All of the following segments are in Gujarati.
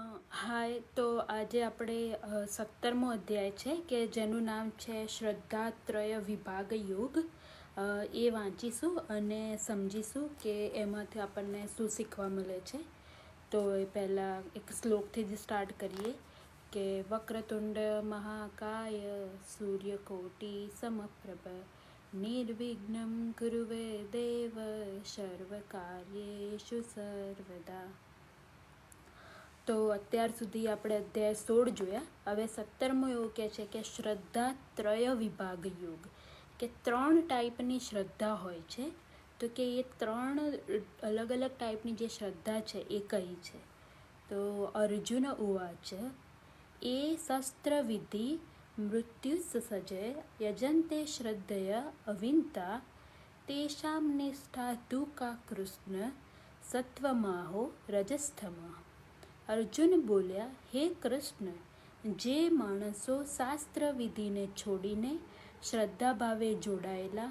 હાય, તો આજે આપણે 17મો અધ્યાય છે કે જેનું નામ છે શ્રદ્ધાત્રય વિભાગ યોગ. એ વાંચીશું અને સમજીશું કે એમાંથી આપણને શું શીખવા મળે છે. તો એ પહેલાં એક શ્લોકથી જ સ્ટાર્ટ કરીએ કે વક્રતુંડ મહાકાય સૂર્યકોટિ સમપ્રભ નિર્વિઘ્નમ કુરુવે દેવ સર્વકાર્યેષુ સર્વદા. તો અત્યાર સુધી આપણે અધ્યાય 16 જોયા. હવે 17મો એવું કહે છે કે શ્રદ્ધાત્રય વિભાગ યોગ, કે 3 ટાઈપની શ્રદ્ધા હોય છે. તો કે એ 3 અલગ અલગ ટાઈપની જે શ્રદ્ધા છે એ કઈ છે. તો અર્જુન ઉવાચ એ શસ્ત્ર વિધિ મૃત્યુસ સજય યજંતે શ્રદ્ધય અવિંતા તેષામ નિષ્ઠા તુ કા કૃષ્ણ સત્વમાહો રજસ્થમઃ. અર્જુન બોલ્યા, હે કૃષ્ણ, જે માણસો શાસ્ત્ર વિધિને છોડીને શ્રદ્ધા ભાવે જોડાયેલા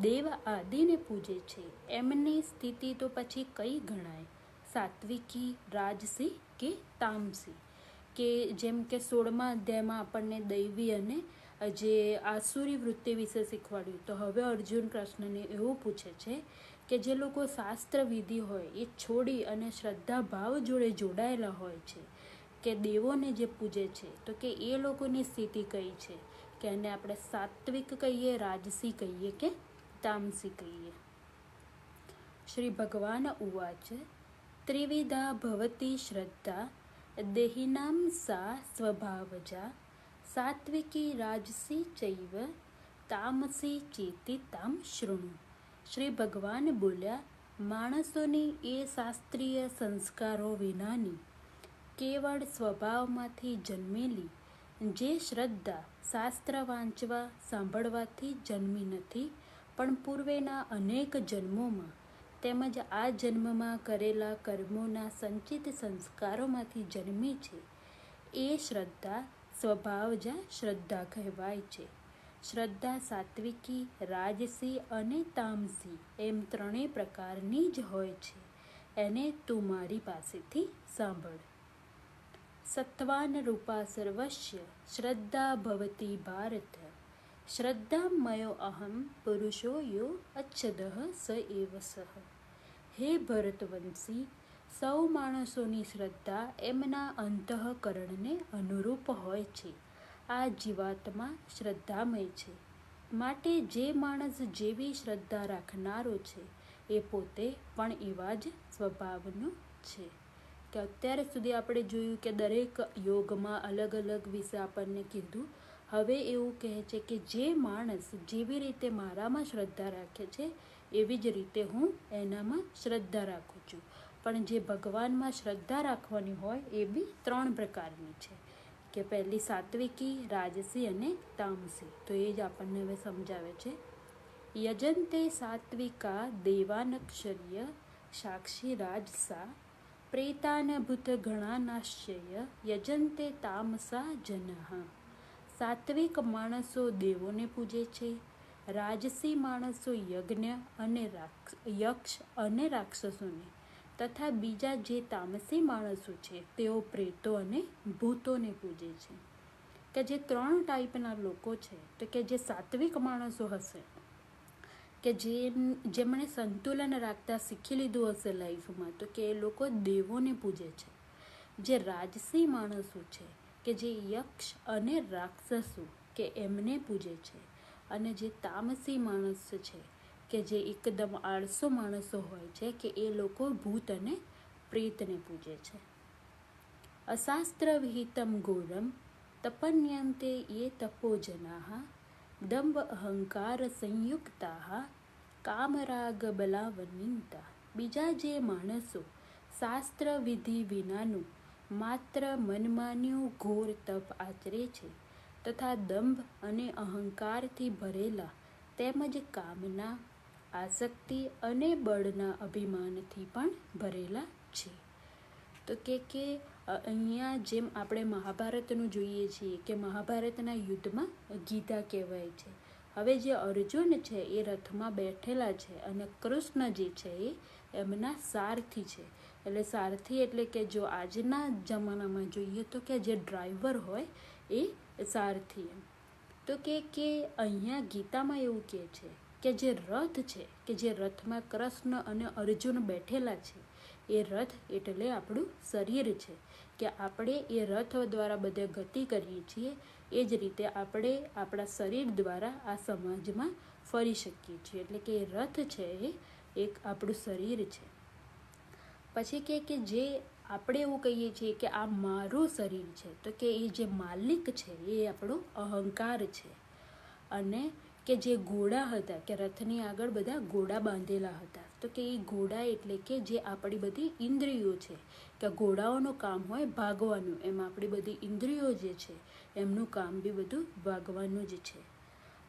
દેવ આદિને પૂજે છે એમની સ્થિતિ તો પછી કઈ ગણાય? સાત્વિકી, રાજસી કે તામસી? કે જેમ કે 16મા અધ્યાયમાં આપણને દૈવી અને જે આસુરી વૃત્તિ વિશે શીખવાડ્યું. તો હવે અર્જુન કૃષ્ણને એવું પૂછે છે કે જે લોકો શાસ્ત્ર વિધિ હોય એ છોડી અને શ્રદ્ધા ભાવ જોડે જોડાયેલા હોય છે, કે દેવોને જે પૂજે છે, તો કે એ લોકોની સ્થિતિ કઈ છે? કે એને આપણે સાત્વિક કહીએ, રાજસી કહીએ કે તામસી કહીએ? શ્રી ભગવાન ઉવાચ ત્રિવિધા ભવતી શ્રદ્ધા દેહિનામ સા સ્વભાવજા સાત્વિકી રાજસી ચૈવ તામસી ચેતી તામ શૃણુ. શ્રી ભગવાન બોલ્યા, માણસોની એ શાસ્ત્રીય સંસ્કારો વિનાની કેવળ સ્વભાવમાંથી જન્મેલી જે શ્રદ્ધા શાસ્ત્ર વાંચવા સાંભળવાથી જન્મી નથી, પણ પૂર્વેના અનેક જન્મોમાં તેમજ આ જન્મમાં કરેલા કર્મોના સંચિત સંસ્કારોમાંથી જન્મી છે, એ શ્રદ્ધા સ્વભાવજા શ્રદ્ધા કહેવાય છે. શ્રદ્ધા સાત્વિકી, રાજસી અને તામસી એમ 3 પ્રકારની જ હોય છે. એને તું મારી પાસેથી સાંભળ. સત્વાન રૂપા સર્વસ્ય શ્રદ્ધા ભવતી ભારત શ્રદ્ધામયો અહમ પુરુષો યો અચ્છદઃ સ એવ સઃ. હે ભરતવંશી, સૌ માણસોની શ્રદ્ધા એમના અંતઃકરણને અનુરૂપ હોય છે. આ જીવાત્મા શ્રદ્ધામય છે. માટે જે માણસ જેવી શ્રદ્ધા રાખનારો છે એ પોતે પણ એવા જ સ્વભાવનો છે. કે અત્યાર સુધી આપણે જોયું કે દરેક યોગમાં અલગ અલગ વિશે આપણને કીધું. હવે એવું કહે છે કે જે માણસ જેવી રીતે મારામાં શ્રદ્ધા રાખે છે એવી જ રીતે હું એનામાં શ્રદ્ધા રાખું છું. પણ જે ભગવાનમાં શ્રદ્ધા રાખવાની હોય એ બી 3 પ્રકારની છે. કે પહેલી સાત્વિકી, રાજસી અને તામસી. તો એ જ આપણને હવે સમજાવે છે. યજંતે સાત્વિકા દેવાનક્ષર્ય સાક્ષી રાજસા પ્રેતાન ભૂત ગણાનાશ્ચય યજંતે તામસા જનઃ. સાત્વિક માણસો દેવોને પૂજે છે, રાજસી માણસો યજ્ઞ અને યક્ષ અને રાક્ષસોને, તથા બીજા જે તામસી માણસો છે તેઓ પ્રેતો અને ભૂતોને પૂજે છે. કે જે 3 ટાઈપના લોકો છે, તો કે જે સાત્વિક માણસો હશે, કે જેમણે સંતુલન રાખતા શીખી લીધું હશે લાઈફમાં, તો કે એ લોકો દેવોને પૂજે છે. જે રાજસી માણસો છે, કે જે યક્ષ અને રાક્ષસો કે એમને પૂજે છે. અને જે તામસી માણસ છે, કે જે એકદમ આળસુ માણસો હોય છે, કે એ લોકો ભૂત અને પ્રેતને પૂજે છે. અશાસ્ત્ર વિહિતમ ઘોરમ તપન્યંતે યે તપોજનાઃ દંભ અહંકાર સંયુક્તાઃ કામરાગ બલાવન્વિતા. બીજા જે માણસો શાસ્ત્ર વિધિ વિનાનું માત્ર મનમાન્યું ઘોર તપ આચરે છે, તથા દંભ અને અહંકારથી ભરેલા તેમજ કામના, આસક્તિ અને બળના અભિમાનથી પણ ભરેલા છે. તો કે અહીંયા જેમ આપણે મહાભારતનું જોઈએ છીએ કે મહાભારતના યુદ્ધમાં ગીતા કહેવાય છે. હવે જે અર્જુન છે એ રથમાં બેઠેલા છે અને કૃષ્ણ જે છે એ એમના સારથી છે. એટલે સારથી એટલે કે જો આજના જમાનામાં જોઈએ તો કે જે ડ્રાઈવર હોય એ સારથી એમ. તો કે અહીંયા ગીતામાં એવું કહે છે કે જે રથ છે, કે જે રથમાં કૃષ્ણ અને અર્જુન બેઠેલા છે, એ રથ એટલે આપણું શરીર છે, કે આપણે એ રથ દ્વારા બધે ગતિ કરીએ છીએ. એ જ રીતે આપણે આપણા શરીર દ્વારા આ સમાજમાં ફરી શકીએ છીએ. એટલે કે એ રથ છે એ એક આપણું શરીર છે. પછી કે જે આપણે એવું કહીએ છીએ કે આ મારું શરીર છે, તો કે એ જે માલિક છે એ આપણો અહંકાર છે. અને કે જે ઘોડા હતા, કે રથની આગળ બધા ઘોડા બાંધેલા હતા, તો કે એ ઘોડા એટલે કે જે આપણી બધી ઇન્દ્રિયો છે, કે ઘોડાઓનું કામ હોય ભાગવાનું, એમાં આપણી બધી ઇન્દ્રિયો જે છે એમનું કામ બી બધું ભાગવાનું જ છે.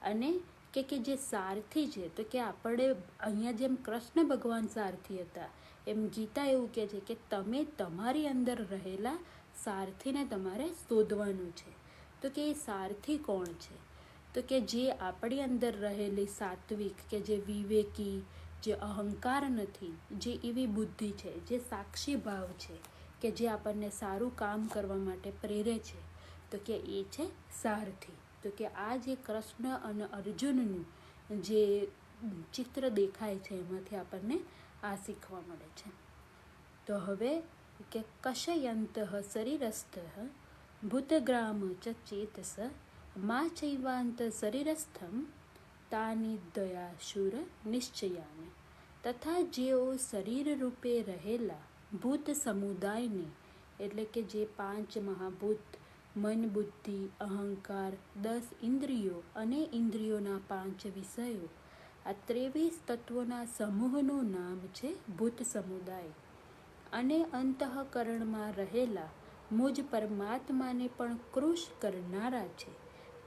અને કે જે સારથી છે, તો કે આપણે અહીંયા જેમ કૃષ્ણ ભગવાન સારથી હતા, એમ ગીતા એવું કહે છે કે તમે તમારી અંદર રહેલા સારથીને તમારે શોધવાનું છે. તો કે એ સારથી કોણ છે? તો કે જે આપણી અંદર રહેલી સાત્વિક, કે જે વિવેકી, જે અહંકાર નથી, જે એવી બુદ્ધિ છે, જે સાક્ષી ભાવ છે, કે જે આપણને સારું કામ કરવા માટે પ્રેરે છે, તો કે એ છે સારથી. તો કે આ જે કૃષ્ણ અને અર્જુનનું જે ચિત્ર દેખાય છે એમાંથી આપણને આ શીખવા મળે છે. તો હવે કે કશયંત શરીરસ્થ ભૂતગ્રામ ચ ચેતસ મા ચૈવાંત શરીરસ્થમ તાની દયાશુર નિશ્ચયાને. તથા જેઓ શરીર રૂપે રહેલા ભૂત સમુદાયને, એટલે કે જે 5 મહાભૂત, મન, બુદ્ધિ, અહંકાર, 10 ઇન્દ્રિયો અને ઇન્દ્રિયોના 5 વિષયો, આ 23 તત્વોના સમૂહનું નામ છે ભૂત સમુદાય. અને અંતઃકરણમાં રહેલા મુજ પરમાત્માને પણ કૃશ કરનારા છે,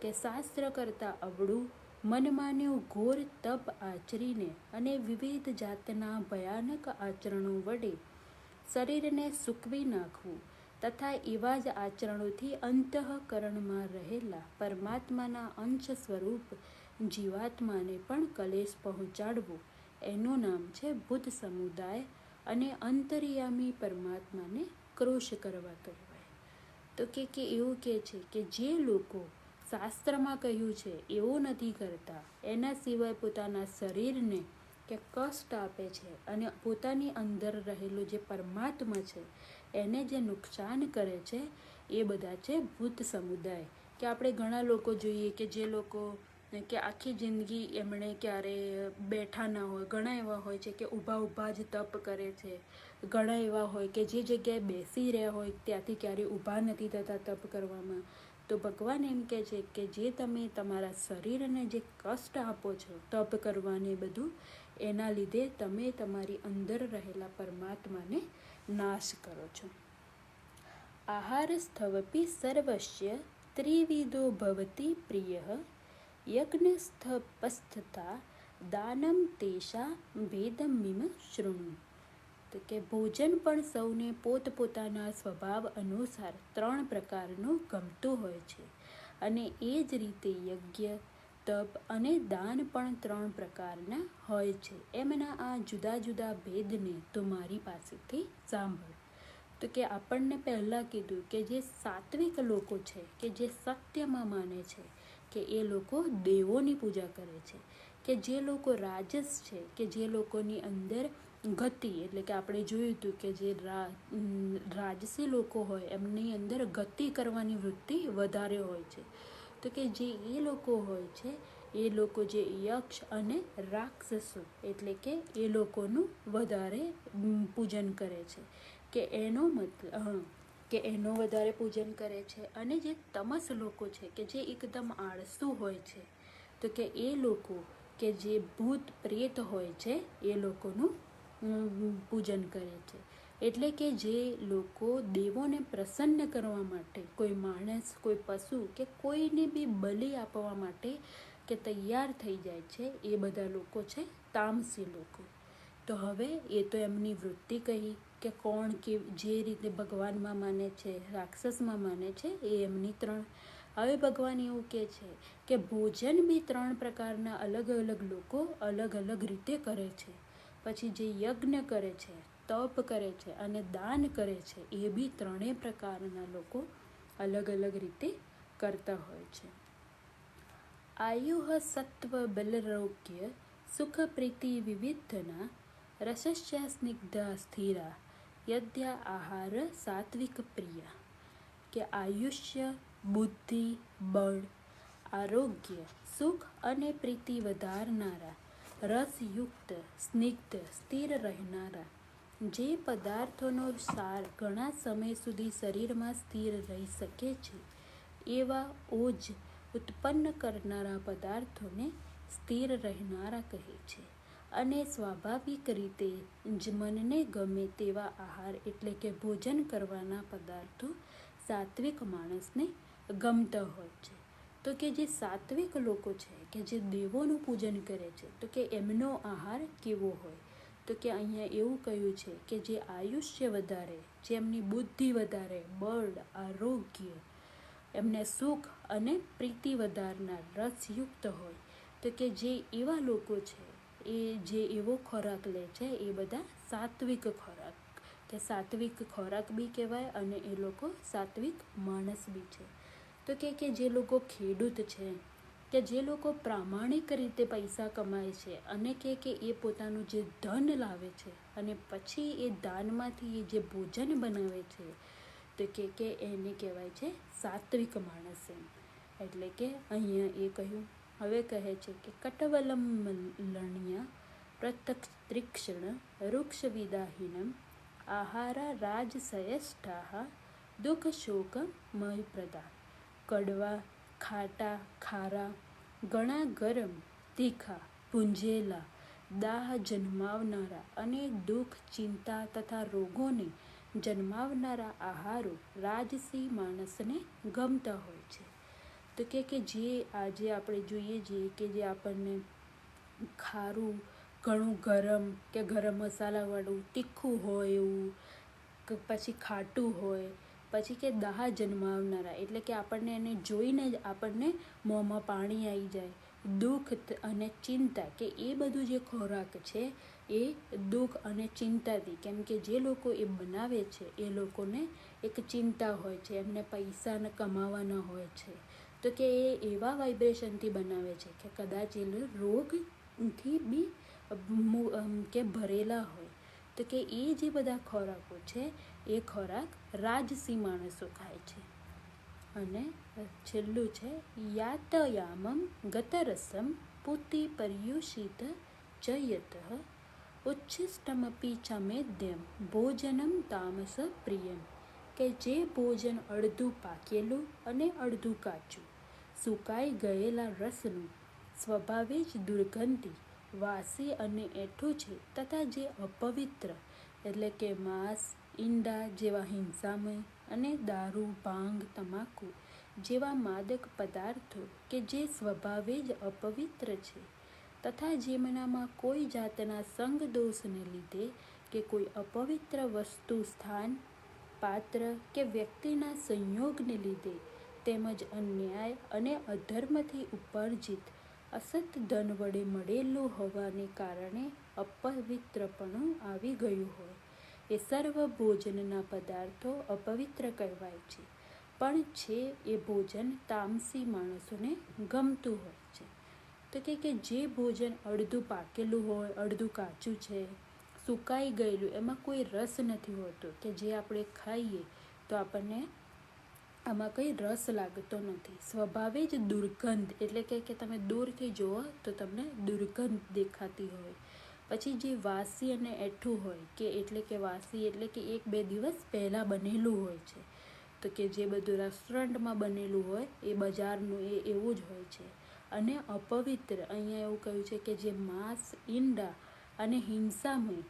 કે શાસ્ત્ર કરતાં અવળું મનમાન્યું ઘોર તપ આચરીને અને વિવિધ જાતના ભયાનક આચરણો વડે શરીરને સૂકવી નાખવું, તથા એવા જ આચરણોથી અંતઃકરણમાં રહેલા પરમાત્માના અંશ સ્વરૂપ જીવાત્માને પણ કલેશ પહોંચાડવો, એનું નામ છે ભૂત સમુદાય. અને અંતર્યામી પરમાત્માને ક્રોશ કરવા કહેવાય. તો કે એવું કહે છે કે જે લોકો શાસ્ત્રમાં કહ્યું છે એવું નથી કરતા, એના સિવાય પોતાના શરીરને કે કષ્ટ આપે છે અને પોતાની અંદર રહેલું જે પરમાત્મા છે એને જે નુકસાન કરે છે, એ બધા છે ભૂત સમુદાય. કે આપણે ઘણા લોકો જોઈએ કે જે લોકો કે આખી જિંદગી એમણે ક્યારે બેઠા ના હોય, ઘણા એવા હોય છે કે ઊભા જ તપ કરે છે, ઘણા એવા હોય કે જે જગ્યાએ બેસી રહ્યા હોય ત્યાંથી ક્યારેય ઊભા નથી થતા તપ કરવામાં. તો ભગવાન એમ કહે છે કે જે તમે તમારા શરીરને જે કષ્ટ આપો છો તપ કરવાને બધું, એના લીધે તમે તમારી અંદર રહેલા પરમાત્માને નાશ કરો છો. આહાર સ્થવપી સર્વસ્ય ત્રિવિધો ભવતી પ્રિય યજ્ઞસ્થપસ્થતા દાનમ તેષા ભેદમિમ શૃણુ. તો કે ભોજન પણ સૌને પોતપોતાના સ્વભાવ અનુસાર 3 પ્રકારનું ગમતું હોય છે. અને એ જ રીતે યજ્ઞ, તપ અને દાન પણ 3 પ્રકારના હોય છે. એમના આ જુદા જુદા ભેદને તું મારી પાસેથી સાંભળ. તો કે આપણને પહેલાં કીધું કે જે સાત્વિક લોકો છે, કે જે સત્યમાં માને છે, કે એ લોકો દેવોની પૂજા કરે છે. કે જે લોકો રાજસ છે, કે જે લોકોની અંદર ગતિ, એટલે કે આપણે જોયું હતું કે જે રાજસી લોકો હોય એમની અંદર ગતિ કરવાની વૃત્તિ વધારે હોય છે. તો કે જે એ લોકો હોય છે, એ લોકો જે યક્ષ અને રાક્ષસો, એટલે કે એ લોકોનું વધારે પૂજન કરે છે. કે એનો મતલબ કે એનો વધારે પૂજન કરે છે. અને જે તમસ લોકો છે, કે જે એકદમ આળસુ હોય છે, તો કે એ લોકો કે જે ભૂત પ્રેત હોય છે એ લોકોનું પૂજન કરે છે. એટલે કે જે લોકો દેવોને પ્રસન્ન કરવા માટે કોઈ માણસ, કોઈ પશુ કે કોઈને બી બલિ આપવા માટે કે તૈયાર થઈ જાય છે, એ બધા લોકો છે તામસી લોકો. તો હવે એ તો એમની વૃત્તિ કહી કે કોણ કે જે રીતે ભગવાનમાં માને છે, રાક્ષસમાં માને છે, એ એમની 3. હવે ભગવાન એવું કહે છે કે ભોજન બી 3 પ્રકારના અલગ અલગ લોકો અલગ અલગ રીતે કરે છે. પછી જે યજ્ઞ કરે છે, તપ કરે છે અને દાન કરે છે, એ બી ત્રણેય પ્રકારના લોકો અલગ અલગ રીતે કરતા હોય છે. આયુઃ સત્વ બલરોગ્ય સુખ પ્રીતિ વિવિધના રસસ્ય સ્નિગ્ધા સ્થિરા યદ્યા આહાર સાત્વિક પ્રિયા. કે આયુષ્ય, બુદ્ધિ, બળ, આરોગ્ય, સુખ અને પ્રીતિ વધારનારા, રસયુક્ત, સ્નિગ્ધ, સ્થિર રહેનારા, જે પદાર્થોનો સાર ઘણા સમય સુધી શરીરમાં સ્થિર રહી શકે છે, એવા ઓજ ઉત્પન્ન કરનારા પદાર્થોને સ્થિર રહેનારા કહે છે. અને સ્વાભાવિક રીતે જ મનને ગમે તેવા આહાર એટલે કે ભોજન કરવાના પદાર્થો સાત્વિક માણસને ગમતા હોય છે. તો કે જે સાત્વિક લોકો છે, કે જે દેવોનું પૂજન કરે છે, તો કે એમનો આહાર કેવો હોય? તો કે અહીંયા એવું કહ્યું છે કે જે આયુષ્ય વધારે, જેમની બુદ્ધિ વધારે, બળ, આરોગ્ય, એમને સુખ અને પ્રીતિ વધારનાર, રસયુક્ત હોય, તો કે જે એવા લોકો છે એ જે એવો ખોરાક લે છે એ બધા સાત્વિક ખોરાક, કે સાત્વિક ખોરાક બી કહેવાય અને એ લોકો સાત્વિક માણસ બી છે. તો કે જે લોકો ખેડૂત છે, કે જે લોકો પ્રામાણિક રીતે પૈસા કમાય છે અને કે એ પોતાનું જે ધન લાવે છે અને પછી એ દાનમાંથી એ જે ભોજન બનાવે છે, તો કે એને કહેવાય છે સાત્વિક માણસ એમ. એટલે કે અહીંયા એ કહ્યું. હવે કહે છે કે કટવલમ લણ્યા પ્રતક્ષત્રિક્ષણ વૃક્ષ વિદાહીનમ આહારા રાજસયષ્ઠાઃ દુઃખ શોક મયપ્રદા. કડવા, ખાટા, ખારા, ઘણા ગરમ, તીખા, પૂંજેલા, દાહ જન્માવનારા અને દુઃખ, ચિંતા તથા રોગોને જન્માવનારા આહારો રાજસી માણસને ગમતા હોય છે. તો કે જે આજે આપણે જોઈએ છીએ કે જે આપણને ખારું, ઘણું ગરમ કે ગરમ મસાલાવાળું તીખું હોય એવું, પછી ખાટું હોય, પછી કે દાહ જન્માવનારા એટલે કે આપણને એને જોઈને જ આપણને મોંમાં પાણી આવી જાય, દુઃખ અને ચિંતા, કે એ બધું જે ખોરાક છે એ દુઃખ અને ચિંતાથી, કેમ કે જે લોકો એ બનાવે છે એ લોકોને એક ચિંતા હોય છે, એમને પૈસા કમાવાના હોય છે, તો કે એ એવા વાઇબ્રેશનથી બનાવે છે કે કદાચ એ રોગથી બી કે ભરેલા હોય. તો કે એ જે બધા ખોરાકો છે એ ખોરાક રાજસી માણસો ખાય છે. અને છેલ્લું છે યાતયામમ ગતરસમ પૂતિ પર્યુષિત ચ યતઃ ઉચ્છિષ્ટમપી ચ મેદ્યમ ભોજનમ તામસ પ્રિયમ. કે જે ભોજન અડધું પાકેલું અને અડધું કાચું, સુકાઈ ગયેલા રસનું, સ્વભાવે જ દુર્ગંધી, વાસી અને એઠું છે, તથા જે અપવિત્ર એટલે કે માંસ, ઈંડા જેવા હિંસામય અને દારૂ, ભાંગ, તમાકુ જેવા માદક પદાર્થો કે જે સ્વભાવે જ અપવિત્ર છે, તથા જેમનામાં કોઈ જાતના સંગ દોષને લીધે કે કોઈ અપવિત્ર વસ્તુ, સ્થાન, પાત્ર કે વ્યક્તિના સંયોગને લીધે તેમજ અન્યાય અને અધર્મથી ઉપાર્જિત અસત ધન વડે મળેલું હોવાને કારણે અપવિત્રપણું આવી ગયું હોય, એ સર્વ ભોજનના પદાર્થો અપવિત્ર કહેવાય છે. પણ છે એ ભોજન તામસી માણસોને ગમતું હોય છે. તો કે જે ભોજન અડધું પાકેલું હોય, અડધું કાચું છે, સુકાઈ ગયેલું, એમાં કોઈ રસ નથી હોતો, કે જે આપણે ખાઈએ તો આપણને આમાં કંઈ રસ લાગતો નથી, સ્વભાવે જ દુર્ગંધ એટલે કે તમે દૂરથી જુઓ તો તમને દુર્ગંધ દેખાતી હોય. પછી જે વાસી અને એઠું હોય, કે એટલે કે વાસી એટલે કે 1-2 દિવસ પહેલાં બનેલું હોય છે, તો કે જે બધું રેસ્ટોરન્ટમાં બનેલું હોય એ બજારનું એ એવું જ હોય છે. અને અપવિત્ર અહીંયા એવું કહ્યું છે કે જે માંસ, ઈંડા અને હિંસામય,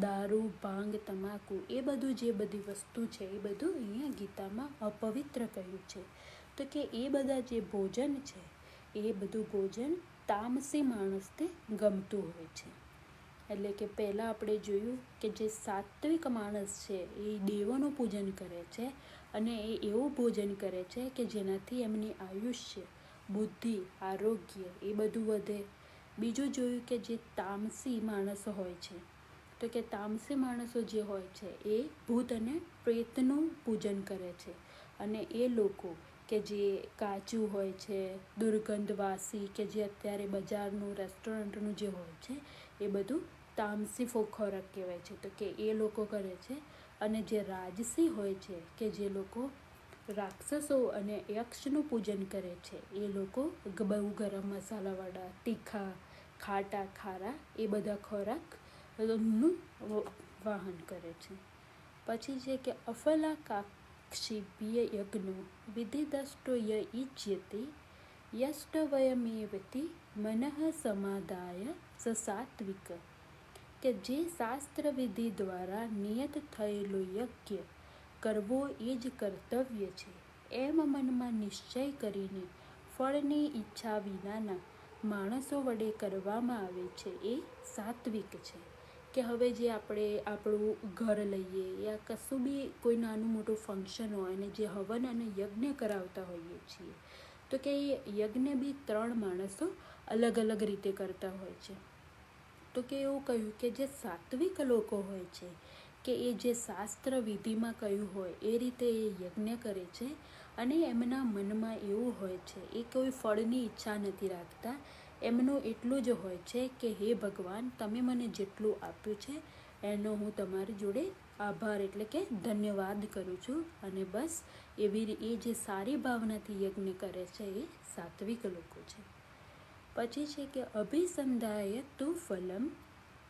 દારૂ, ભાંગ, તમાકુ એ બધું જે બધી વસ્તુ છે એ બધું અહીંયા ગીતામાં અપવિત્ર કહ્યું છે. તો કે એ બધા જે ભોજન છે એ બધું ભોજન તામસી માણસને ગમતું હોય છે. એટલે કે પહેલાં આપણે જોયું કે જે સાત્વિક માણસ છે એ દેવોનું પૂજન કરે છે અને એ એવું ભોજન કરે છે કે જેનાથી એમની આયુષ્ય, બુદ્ધિ, આરોગ્ય એ બધું વધે. બીજું જોયું કે જે તામસી માણસ હોય છે તો કે તામસી માણસો જે હોય છે એ ભૂત અને પ્રેતનું પૂજન કરે છે, અને એ લોકો કે જે કાચું હોય છે, દુર્ગંધવાસી, કે જે અત્યારે બજારનું રેસ્ટોરન્ટનું જે હોય છે એ બધું તામસી ખોરાક કહેવાય છે, તો કે એ લોકો કરે છે. અને જે રાજસી હોય છે કે જે લોકો રાક્ષસો અને યક્ષનું પૂજન કરે છે, એ લોકો બહુ ગરમ મસાલાવાળા, તીખા, ખાટા, ખારા એ બધા ખોરાકનું વાહન કરે છે. પછી છે કે અફલાકાક્ષિભ્ય યજ્ઞો વિધિદષ્ટો ય ઈજ્યતે યષ્ટવયમેવતી મનઃ સમાદાય સ સાત્વિક, કે જે શાસ્ત્ર વિધિ દ્વારા નિયત થયેલો યજ્ઞ કરવો એ જ કર્તવ્ય છે, એમ મનમાં નિશ્ચય કરીને ફળની ઈચ્છા વિનાના માણસો વડે કરવામાં આવે છે એ સાત્વિક છે. કે હવે જે આપણે આપણું ઘર લઈએ યા કશું બી કોઈ નાનું મોટું ફંક્શન હોય અને જે હવન અને યજ્ઞ કરાવતા હોઈએ છીએ, તો કે એ યજ્ઞ બી 3 માણસો અલગ અલગ રીતે કરતા હોય છે. તો કે એવું કહ્યું કે જે સાત્વિક લોકો હોય છે કે એ જે શાસ્ત્ર વિધિમાં કહ્યું હોય એ રીતે એ યજ્ઞ કરે છે, અને એમના મનમાં એવું હોય છે એ કોઈ ફળની ઈચ્છા નથી રાખતા. એમનું એટલું જ હોય છે કે હે ભગવાન, તમે મને જેટલું આપ્યું છે એનો હું તમારી જોડે આભાર એટલે કે ધન્યવાદ કરું છું, અને બસ એવી એ જે સારી ભાવનાથી યજ્ઞ કરે છે એ સાત્વિક લોકો છે. પછી છે કે અભિસંધાય તુ ફલમ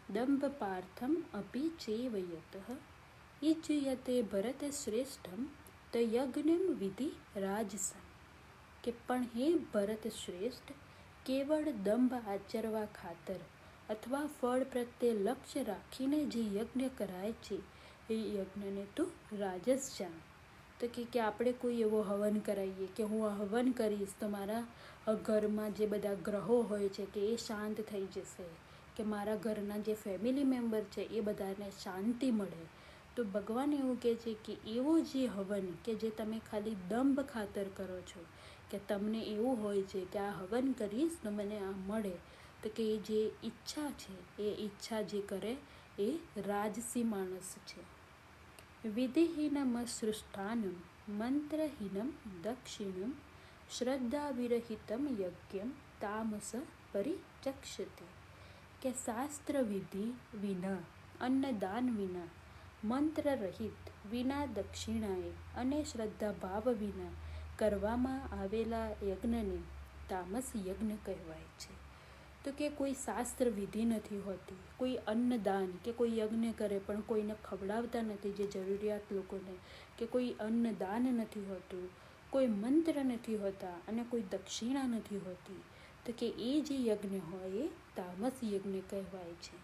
દંભ પાર્થમ અપી ચેવયતઃ ઈજ્યતે ભરત શ્રેષ્ઠમ ત યજ્ઞમ વિધિ રાજસમ, કે પણ હે ભરત શ્રેષ્ઠ, કેવળ દંભ આચરવા ખાતર અથવા ફળ પ્રત્યે લક્ષ્ય રાખીને જે યજ્ઞ કરાય છે એ યજ્ઞને તું રાજસ જાણ. તો કે આપણે કોઈ એવો હવન કરાવીએ કે હું આ હવન કરીશ તો મારા ઘરમાં જે બધા ગ્રહો હોય છે કે એ શાંત થઈ જશે, કે મારા ઘરના જે ફેમિલી મેમ્બર છે એ બધાને શાંતિ મળે. તો ભગવાન એવું કહે છે કે એવો જે હવન કે જે તમે ખાલી દંભ ખાતર કરો છો, કે તમને એવું હોય છે કે આ હવન કરીશ તો મને આ મળે, તો કે એ જે ઈચ્છા છે એ ઈચ્છા જે કરે એ રાજસી માણસ છે. વિધિહીનમ સૃષ્ટાનમ મંત્રહીનમ દક્ષિણમ શ્રદ્ધાવિરહિતમ યજ્ઞમ તામસ પરિચક્ષતે, કે શાસ્ત્ર વિધિ વિના, અન્નદાન વિના, મંત્ર રહિત, વિના દક્ષિણાએ અને શ્રદ્ધાભાવ વિના કરવામાં આવેલા યજ્ઞને તામસ યજ્ઞ કહેવાય છે. તો કે કોઈ શાસ્ત્ર વિધિ નથી હોતી, કોઈ અન્નદાન કે કોઈ યજ્ઞ કરે પણ કોઈને ખવડાવતા નથી જે જરૂરિયાત લોકોને, કે કોઈ અન્નદાન નથી હોતું, કોઈ મંત્ર નથી હોતા અને કોઈ દક્ષિણા નથી હોતી, તો કે એ જે યજ્ઞ હોય એ તામસ યજ્ઞ કહેવાય છે.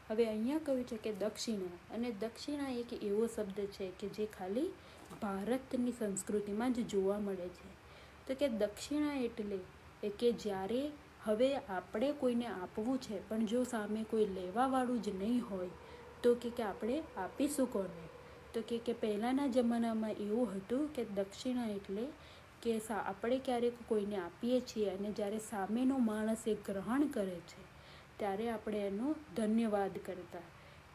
હવે અહીંયા કહ્યું છે કે દક્ષિણા, અને દક્ષિણા એક એવો શબ્દ છે કે જે ખાલી ભારતની સંસ્કૃતિમાં જ જોવા મળે છે. તો કે દક્ષિણા એટલે કે જ્યારે હવે આપણે કોઈને આપવું છે પણ જો સામે કોઈ લેવાવાળું જ નહીં હોય તો કે આપણે આપીશું કોને? તો કે પહેલાંના જમાનામાં એવું હતું કે દક્ષિણા એટલે કે આપણે ક્યારેક કોઈને આપીએ છીએ અને જ્યારે સામેનો માણસ એ ગ્રહણ કરે છે ત્યારે આપણે એનો ધન્યવાદ કરતા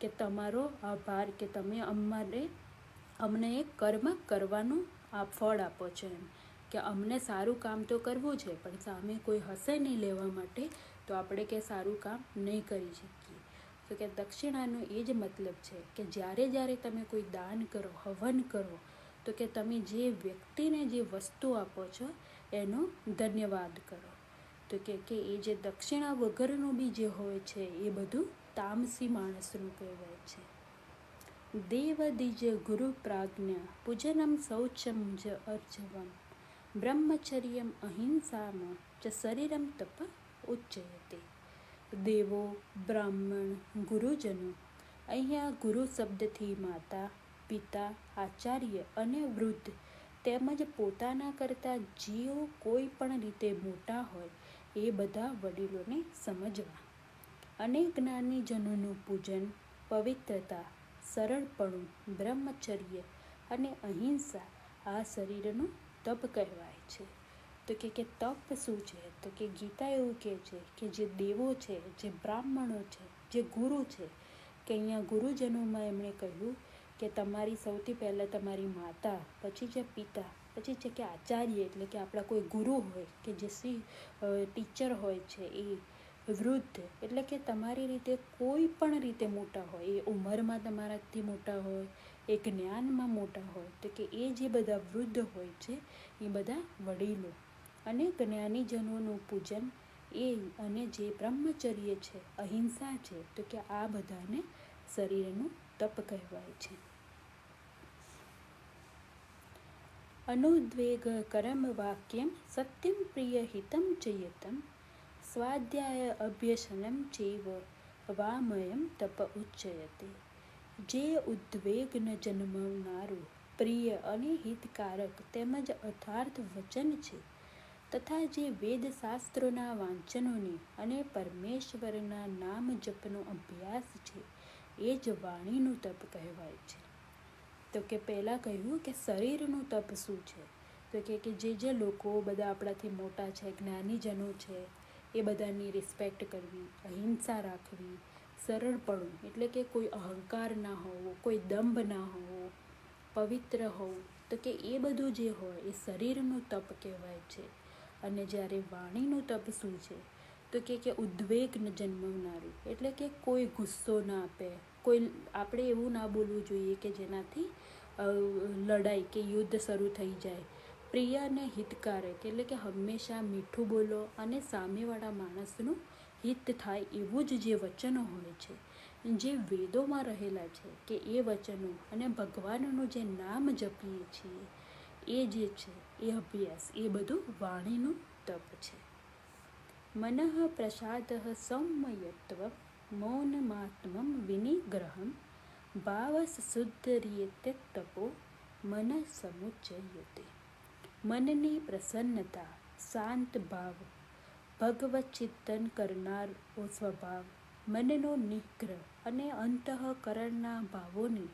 કે તમારો આભાર કે તમે અમને એક કર્મ કરવાનું ફળ આપો છો, એમ કે અમને સારું કામ તો કરવું છે પણ સામે કોઈ હશે નહીં લેવા માટે તો આપણે કે સારું કામ નહીં કરી શકીએ. તો કે દક્ષિણાનો એ જ મતલબ છે કે જ્યારે તમે કોઈ દાન કરો, હવન કરો, તો કે તમે જે વ્યક્તિને જે વસ્તુ આપો છો એનો ધન્યવાદ કરો. તો કે એ જે દક્ષિણા વગરનું બી જે હોય છે એ બધું તામસી માણસનું કહેવાય છે. દેવ દ્વિજ ગુરુ પ્રાજ્ઞા પૂજનમ શૌચમ જ અર્જવમ બ્રહ્મચર્યમ અહિંસામ ચ શરીરમ તપ ઉચ્ચયતે. દેવો, બ્રાહ્મણ, ગુરુજનો, અહીંયા ગુરુ શબ્દથી માતા, પિતા, આચાર્ય અને વૃદ્ધ તેમજ પોતાના કરતાં જેઓ કોઈ પણ રીતે મોટા હોય એ બધા વડીલોને સમજવા, અને જ્ઞાનીજનોનું પૂજન, પવિત્રતા, સરળપણું, બ્રહ્મચર્ય અને અહિંસા આ શરીરનું તપ કહેવાય છે. તો કે તપ શું છે? તો કે ગીતા એવું કહે છે કે જે દેવો છે, જે બ્રાહ્મણો છે, જે ગુરુ છે, કે અહીંયા ગુરુજનોમાં એમણે કહ્યું કે તમારી સૌથી પહેલાં તમારી માતા, પછી જે પિતા, પછી છે કે આચાર્ય એટલે કે આપણા કોઈ ગુરુ હોય કે જે ટીચર હોય છે, એ વૃદ્ધ એટલે કે તમારી રીતે કોઈ પણ રીતે મોટા હોય, એ ઉંમરમાં તમારાથી મોટા હોય, એ જ્ઞાનમાં મોટા હોય, તો કે એ જે બધા વૃદ્ધ હોય છે એ બધા વડીલો અને જ્ઞાનીજનોનું પૂજન એ અને જે બ્રહ્મચર્ય છે, અહિંસા છે, તો કે આ બધાને શરીરનું તપ કહેવાય છે. અનુદ્વેગ કરમ વાક્યમ સત્યમ પ્રિય હિતમ ચયતમ સ્વાધ્યાય અભ્યસનમ ચેવ વામયમ તપ ઉચ્ચયતે. જે ઉદ્વેગ ન જન્મનારું પ્રિય અને હિતકારક તેમજ અર્થાર્થ વચન છે, તથા જે વેદશાસ્ત્રોના વાંચનોની અને પરમેશ્વરના નામ જપનો અભ્યાસ છે, એ જ વાણીનું તપ કહેવાય છે. તો કે પહેલાં કહ્યું કે શરીરનું તપ શું છે, તો કે જે લોકો બધા આપણાથી મોટા છે, જ્ઞાનીજનો છે, એ બધાની રિસ્પેક્ટ કરવી, અહિંસા રાખવી, સરળપણું એટલે કે કોઈ અહંકાર ના હોવો, કોઈ દંભ ના હોવો, પવિત્ર હોવું, તો કે એ બધું જે હોય એ શરીરનું તપ કહેવાય છે. અને જ્યારે વાણીનું તપ શું છે, તો કે ઉદ્વેગ ન જન્મનારું એટલે કે કોઈ ગુસ્સો ના આપે, કોઈ આપણે એવું ના બોલવું જોઈએ કે જેનાથી લડાઈ કે યુદ્ધ શરૂ થઈ જાય. પ્રિય અને હિતકારક એટલે કે હંમેશા મીઠું બોલો અને સામેવાળા માણસનું હિત થાય એવું જ જે વચનો હોય છે, જે વેદોમાં રહેલા છે, કે એ વચનો અને ભગવાનનું જે નામ જપીએ છીએ એ જે છે એ અભ્યાસ, એ બધું વાણીનું તપ છે. મનઃ પ્રસાદ સૌમ્યત્વ મૌનમાત્મમ વિનિગ્રહમ ભાવસ શુદ્ધરિયતે તપો મન સમુચ્ચયતે. મનની પ્રસન્નતા, શાંત ભાવ, ભગવત ચિંતન કરનારો સ્વભાવ, મનનો નિગ્રહ અને અંતઃકરણના ભાવોની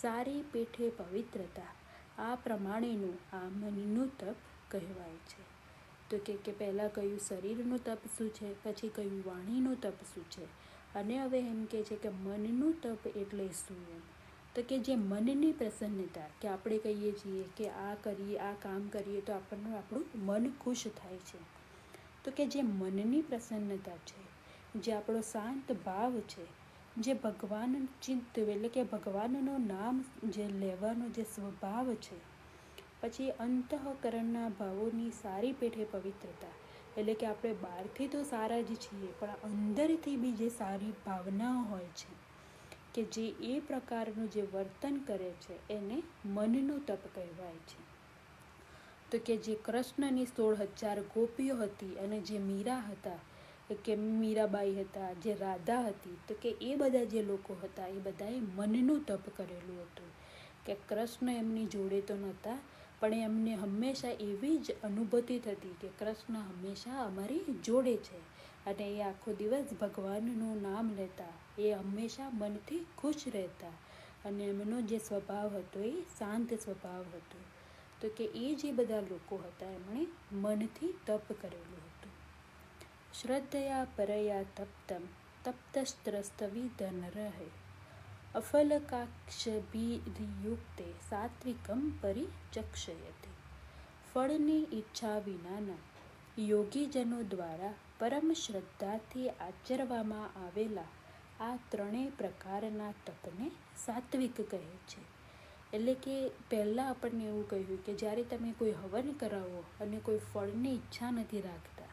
સારી પેઠે પવિત્રતા, આ પ્રમાણેનું આ મનનું તપ કહેવાય છે. તો કે પહેલાં કહ્યું શરીરનું તપ શું છે, પછી કહ્યું વાણીનું તપ શું છે, અને હવે એમ કહે છે કે મનનું તપ એટલે શું એમ. તો કે જે મનની પ્રસન્નતા, કે આપણે કહીએ છીએ કે આ કરીએ, આ કામ કરીએ તો આપણું મન ખુશ થાય છે. તો કે જે મનની પ્રસન્નતા છે, જે આપણો શાંત ભાવ છે, જે ભગવાન ચિંત એટલે કે ભગવાનનું નામ જે લેવાનો જે સ્વભાવ છે, પછી અંતઃકરણના ભાવોની સારી પેઠે પવિત્રતા એટલે કે આપણે બહારથી તો સારા જ છીએ, પણ અંદરથી બી જે સારી ભાવનાઓ હોય છે, કે જે એ પ્રકારનું જે વર્તન કરે છે, એને મનનું તપ કહેવાય છે. તો કે જે કૃષ્ણની 16,000 ગોપીઓ હતી અને જે મીરા હતા, કે મીરાબાઈ હતા, જે રાધા હતી, તો કે એ બધા જે લોકો હતા એ બધાએ મનનું તપ કરેલું હતું. કે કૃષ્ણ એમની જોડે તો નહોતા, પણ એમને હંમેશા એવી જ અનુભૂતિ થતી કે કૃષ્ણ હંમેશા અમારી જોડે છે, અને એ આખો દિવસ ભગવાનનું નામ લેતા, એ હંમેશા મનથી ખુશ રહેતા, અને એમનો જે સ્વભાવ હતો એ શાંત સ્વભાવ હતો. તો કે એ જે બધા લોકો હતા એમણે મનથી તપ કરેલું હતું. શ્રદ્ધયા પરયા તપ્તમ તપ્તસ્ત્રસ્તવિધન રહે અફલકાક્ષભિયુક્તે સાત્વિકમ પરિચક્ષયતે. ફળની ઈચ્છા વિનાના યોગીજનો દ્વારા પરમ શ્રદ્ધાથી આચરવામાં આવેલા આ ત્રણેય પ્રકારના તપને સાત્વિક કહે છે. એટલે કે પહેલાં આપણને એવું કહ્યું કે જ્યારે તમે કોઈ હવન કરાવો અને કોઈ ફળની ઈચ્છા નથી રાખતા,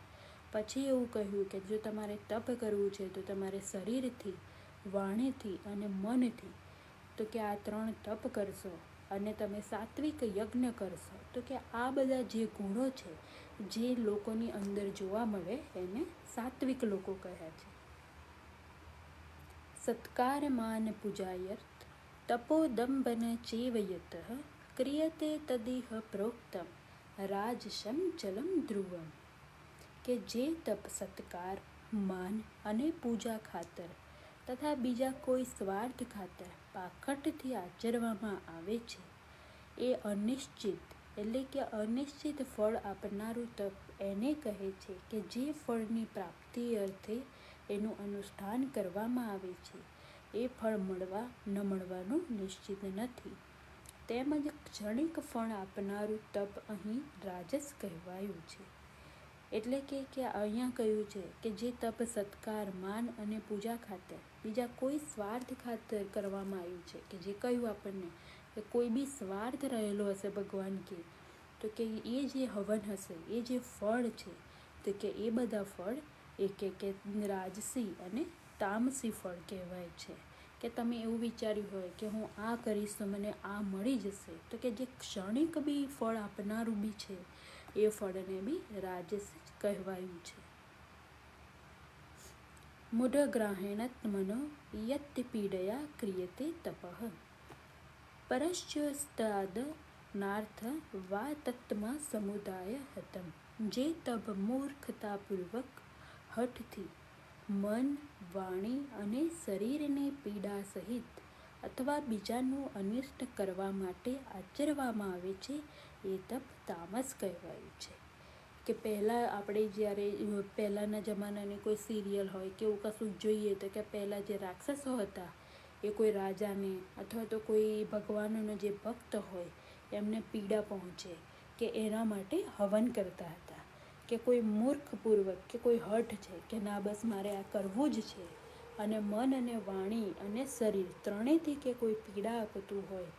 પછી એવું કહ્યું કે જો તમારે તપ કરવું છે તો તમારે શરીરથી, વાણીથી અને મનથી, તો કે આ 3 તપ કરશો અને તમે સાત્વિક યજ્ઞ કરશો, તો કે આ બધા જે ગુણો છે જે લોકોની અંદર જોવા મળે એને સાત્વિક લોકો કહ્યા છે. સત્કારમાન પૂજાયર્થ તપોદંભન ચેવયતઃ ક્રિયતે તદિહ પ્રોક્તમ રાજસમ ચલમ ધ્રુવમ. કે જે તપ સત્કાર, માન અને પૂજા ખાતર તથા બીજા કોઈ સ્વાર્થ ખાતર પાખંડથી આચરવામાં આવે છે, એ અનિશ્ચિત એટલે કે અનિશ્ચિત ફળ આપનારું તપ એને કહે છે. કે જે ફળની પ્રાપ્તિ અર્થે એનું અનુષ્ઠાન કરવામાં આવે છે, એ ફળ મળવા ન મળવાનું નિશ્ચિત નથી. તેમજ ક્ષણિક ફળ આપનારું તપ અહીં રાજસ કહેવાયું છે. એટલે કે અહીંયા કહ્યું છે કે જે તપ સત્કાર, માન અને પૂજા ખાતર, બીજા કોઈ સ્વાર્થ ખાતર કરવામાં આવ્યું છે, કે જે કહ્યું આપણને કે કોઈ બી સ્વાર્થ રહેલો હશે ભગવાન તો કે એ જે હવન હશે, એ જે ફળ છે, તો કે એ બધા ફળ એ કે રાજસી અને તામસી ફળ કહેવાય છે. કે તમે એવું વિચાર્યું હોય કે હું આ કરીશ તો મને આ મળી જશે, તો કે જે ક્ષણિક બી ફળ આપનારું બી છે એ ફળને બી રાજસ કહેવાયું છે. મૂઢગ્રાહેણાત્મનો યત્ પીડયા ક્રિયતે તપઃ પરશ્ચોસ્તાદ નાર્થ વા તત્માં સમુદાય હતમ. જે તપ મૂર્ખતાપૂર્વક હઠથી મન, વાણી અને શરીરને પીડા સહિત અથવા બીજાનું અનિષ્ટ કરવા માટે આચરવામાં આવે છે એ તપ તામસ કહેવાયું છે. કે પહેલાં આપણે જ્યારે પહેલાંના જમાનાની કોઈ સિરિયલ હોય કે એવું કશું જોઈએ તો કે પહેલાં જે રાક્ષસો હતા એ કોઈ રાજાને અથવા તો કોઈ ભગવાનનો જે ભક્ત હોય એમને પીડા પહોંચે કે એના માટે હવન કરતા હતા. કે કોઈ મૂર્ખપૂર્વક કે કોઈ હઠ છે કે ના બસ મારે આ કરવું જ છે, અને મન અને વાણી અને શરીર ત્રણેયથી કે કોઈ પીડા આપતું હોય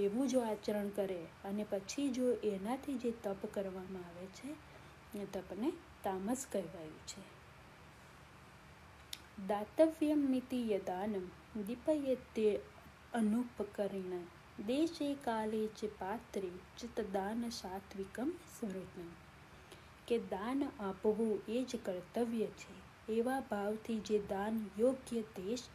એવું જો આચરણ કરે અને પછી જો એનાથી જે તપ કરવામાં આવે છે એ તપને તામસ કહેવાયું છે. દાતવ્યમિતિ યદાનમ દીપયતે અનુપકરિણ દેશે કાલે ચ પાત્રે ચ તદાન સાત્વિકમ સ્મૃતમ. કે દાન આપવું એ જ કર્તવ્ય છે. એવા ભાવથી જે દાન યોગ્ય દેશ,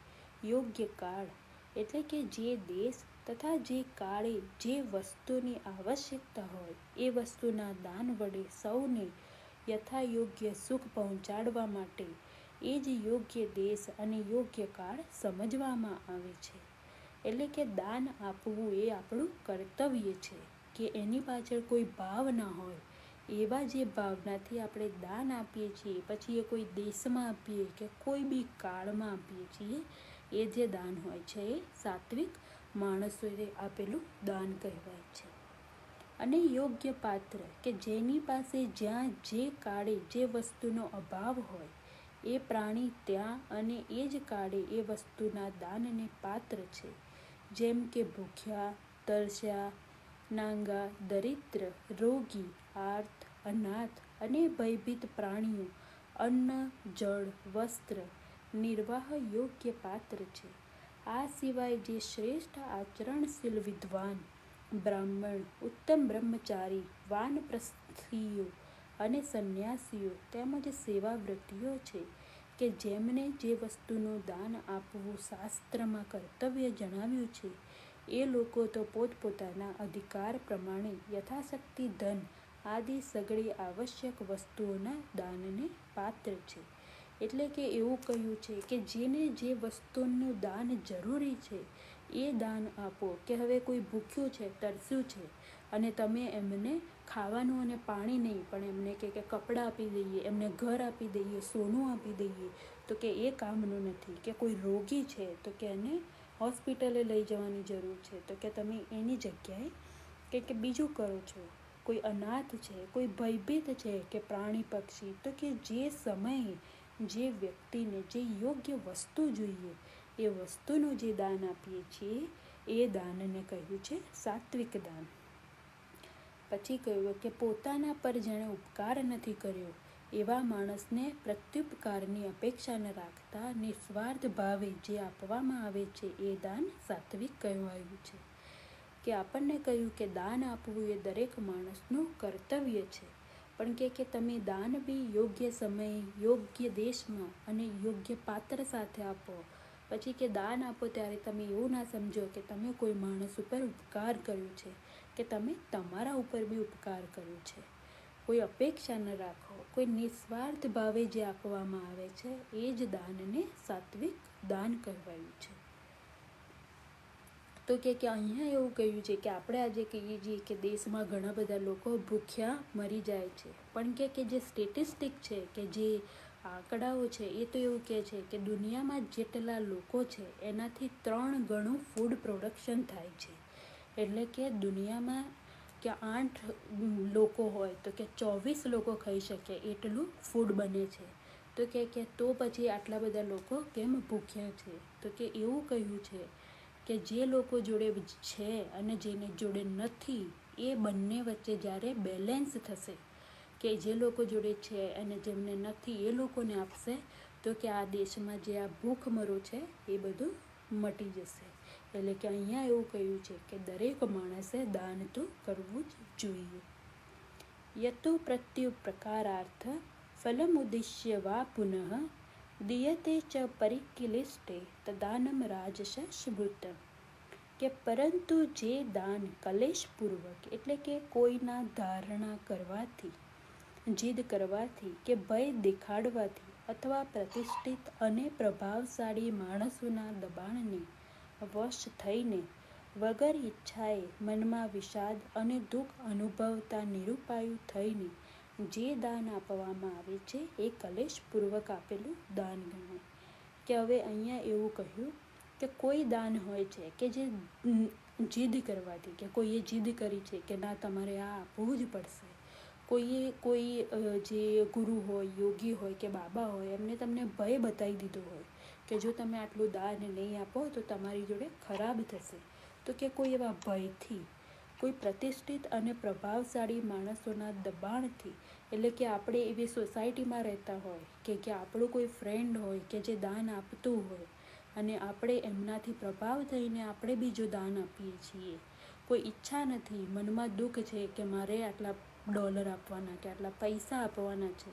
યોગ્ય કાળ, એટલે કે જે દેશ તથા જે કાળે જે વસ્તુની આવશ્યકતા હોય એ વસ્તુના દાન વડે સૌને યથાયોગ્ય સુખ પહોંચાડવા માટે એ જ યોગ્ય દેશ અને યોગ્ય કાળ સમજવામાં આવે છે. એટલે કે દાન આપવું એ આપણું કર્તવ્ય છે. કે એની પાછળ કોઈ ભાવ ના હોય, એવા જે ભાવનાથી આપણે દાન આપીએ છીએ, પછી એ કોઈ દેશમાં આપીએ કે કોઈ બી કાળમાં આપીએ છીએ, એ જે દાન હોય છે એ સાત્વિક માણસોએ આપેલું દાન કહેવાય છે. અને યોગ્ય પાત્ર કે જેની પાસે જ્યાં જે કાળે જે વસ્તુનો અભાવ હોય એ પ્રાણી ત્યાં અને એ જ કાળે એ વસ્તુના દાનને પાત્ર છે. જેમ કે ભૂખ્યા, તરસ્યા, નાંગા, દરિદ્ર, રોગી, આર્ત, અનાથ અને ભયભીત પ્રાણીઓ અન્ન, જળ, વસ્ત્ર, નિર્વાહ યોગ્ય પાત્ર છે. આ સિવાય જે શ્રેષ્ઠ આચરણશીલ વિદ્વાન, બ્રાહ્મણ, ઉત્તમ બ્રહ્મચારી, વાનપ્રસ્થીઓ અને સંન્યાસીઓ તેમજ સેવાવ્રતીઓ છે કે જેમને જે વસ્તુનું દાન આપવું શાસ્ત્રમાં કર્તવ્ય જણાવ્યું છે, એ લોકો તો પોતપોતાના અધિકાર પ્રમાણે યથાશક્તિ ધન આદિ સઘળી આવશ્યક વસ્તુઓના દાનને પાત્ર છે. એટલે કે એવું કહ્યું છે કે જેને જે વસ્તુનું દાન જરૂરી છે એ દાન આપો. કે હવે કોઈ ભૂખ્યું છે, તરસ્યું છે અને તમે એમને ખાવાનું અને પાણી નહીં પણ એમને કે કપડાં આપી દઈએ, એમને ઘર આપી દઈએ, સોનું આપી દઈએ, તો કે એ કામનું નથી. કે કોઈ રોગી છે તો કે એને હોસ્પિટલે લઈ જવાની જરૂર છે, તો કે તમે એની જગ્યાએ કે બીજું કરો છો. કોઈ અનાથ છે, કોઈ ભયભીત છે કે પ્રાણી પક્ષી, તો કે જે સમયે જે વ્યક્તિને જે યોગ્ય વસ્તુ જોઈએ એ વસ્તુનું જે દાન આપીએ છીએ એ દાનને કહ્યું છે સાત્વિક દાન. પછી કહ્યું કે પોતાના પર જેણે ઉપકાર નથી કર્યો એવા માણસને પ્રત્યુપકારની અપેક્ષા ન રાખતા નિસ્વાર્થ ભાવે જે આપવામાં આવે છે એ દાન સાત્વિક કહેવાયું છે. કે આપણને કહ્યું કે દાન આપવું એ દરેક માણસનું કર્તવ્ય છે, પણ કે તમે દાન બી યોગ્ય સમયે, યોગ્ય દેશમાં અને યોગ્ય પાત્ર સાથે આપો. પછી કે દાન આપો ત્યારે તમે એવું ના સમજો કે તમે કોઈ માણસ ઉપર ઉપકાર કર્યો છે, કે તમે તમારા ઉપર બી ઉપકાર કર્યો છે. કોઈ અપેક્ષા ન રાખો, કોઈ નિસ્વાર્થ ભાવે જે આપવામાં આવે છે એ જ દાનને સાત્વિક દાન કહેવાયું છે. તો કે અહીંયા એવું કહ્યું છે કે આપણે આજે કહીએ છીએ કે દેશમાં ઘણા બધા લોકો ભૂખ્યા મરી જાય છે, પણ કે જે સ્ટેટિસ્ટિક છે કે જે આંકડાઓ છે એ તો એવું કહે છે કે દુનિયામાં જેટલા લોકો છે એનાથી 3 ગણું ફૂડ પ્રોડક્શન થાય છે. એટલે કે દુનિયામાં કે 8 લોકો હોય તો કે 24 લોકો ખાઈ શકે એટલું ફૂડ બને છે. તો કે તો પછી આટલા બધા લોકો કેમ ભૂખ્યા છે? તો કે એવું કહ્યું છે કે જે લોકો જોડે છે અને જેની જોડે નથી એ બંને વચ્ચે જ્યારે બેલેન્સ થશે, કે જે લોકો જોડે છે અને જેમને નથી એ લોકોને આપશે, તો કે આ દેશમાં જે આ ભૂખમરો છે એ બધું મટી જશે. એટલે કે અહીંયા એવું કહ્યું છે કે દરેક માણસે દાન તો કરવું જ જોઈએ. યતો પ્રત્યુપકારાર્થ ફલમુદ્દિશ્ય વા પુનઃ દીયતે ચ પરિકિલિષ્ટે તદાનમ રાજસ સ્મૃત. કે પરંતુ જે દાન કલેશપૂર્વક એટલે કે કોઈના ધારણા કરવાથી, જીદ કરવાથી કે ભય દેખાડવાથી અથવા પ્રતિષ્ઠિત અને પ્રભાવશાળી માણસોના દબાણને વશ થઈને વગર ઈચ્છાએ મનમાં વિષાદ અને દુઃખ અનુભવતા નિરુપાયુ થઈને જે દાન આપવામાં આવે છે એ કલેશપૂર્વક આપેલું દાન ગણાય. કે હવે અહીંયા એવું કહ્યું કે કોઈ દાન હોય છે કે જે જીદ કરવાથી, કે કોઈએ જીદ કરી છે કે ના તમારે આ આપવું જ પડશે. કોઈ જે ગુરુ હોય, યોગી હોય કે બાબા હોય એમને તમને ભય બતાવી દીધો હોય કે જો તમે આટલું દાન નહીં આપો તો તમારી જોડે ખરાબ થશે. તો કે કોઈ એવા ભયથી, કોઈ પ્રતિષ્ઠિત અને પ્રભાવશાળી માણસોના દબાણથી, એટલે કે આપણે એવી સોસાયટીમાં રહેતા હોય કે આપણું કોઈ ફ્રેન્ડ હોય કે જે દાન આપતું હોય અને આપણે એમનાથી પ્રભાવ થઈને આપણે બી જો દાન આપીએ છીએ, કોઈ ઈચ્છા નથી, મનમાં દુઃખ છે કે મારે આટલા ડોલર આપવાના કે આટલા પૈસા આપવાના છે,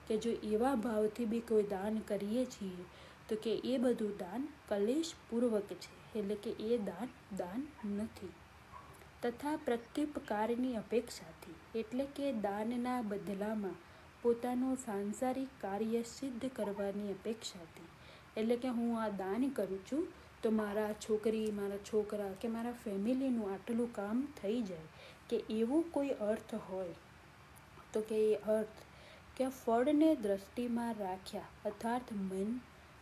કે જો એવા ભાવથી બી કોઈ દાન કરીએ છીએ તો કે એ બધું દાન કલેશપૂર્વક છે. એટલે કે એ દાન નથી. તથા પ્રત્યુપકારની અપેક્ષાથી એટલે કે દાનના બદલામાં પોતાનું સાંસારિક કાર્ય સિદ્ધ કરવાની અપેક્ષાથી, એટલે કે હું આ દાન કરું છું તો મારા છોકરી, મારા છોકરા કે મારા ફેમિલીનું આટલું કામ થઈ જાય, કે એવું કોઈ અર્થ હોય તો કે એ અર્થ કે ફળને દ્રષ્ટિમાં રાખ્યા અર્થાત મન,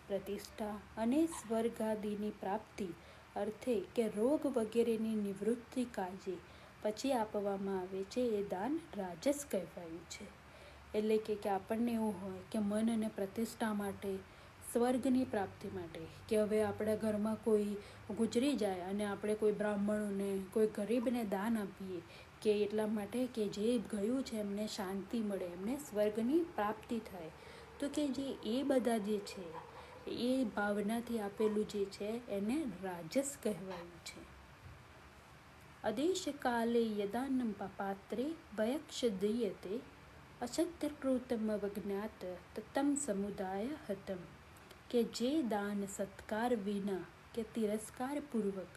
પ્રતિષ્ઠા અને સ્વર્ગાદિની પ્રાપ્તિ અર્થે કે રોગ વગેરેની નિવૃત્તિ કાજે પછી આપવામાં આવે છે એ દાન રાજસ કહેવાયું છે. એટલે કે આપણને એવું હોય કે મન અને પ્રતિષ્ઠા માટે, સ્વર્ગની પ્રાપ્તિ માટે, કે હવે આપણા ઘરમાં કોઈ ગુજરી જાય અને આપણે કોઈ બ્રાહ્મણોને, કોઈ ગરીબને દાન આપીએ કે એટલા માટે કે જે ગયું છે એમને શાંતિ મળે, એમને સ્વર્ગની પ્રાપ્તિ થાય. તો કે જે એ બધા જે છે એ ભાવનાથી આપેલું જે છે એને રાજસ કહેવાયું છે. આદેશ કાલે યદાનમ પાત્રે ભયક્ષ દીયતે અસત્યકૃતમ અવજ્ઞાત તતમ સમુદાય હતમ. કે જે દાન સત્કાર વિના કે તિરસ્કાર પૂર્વક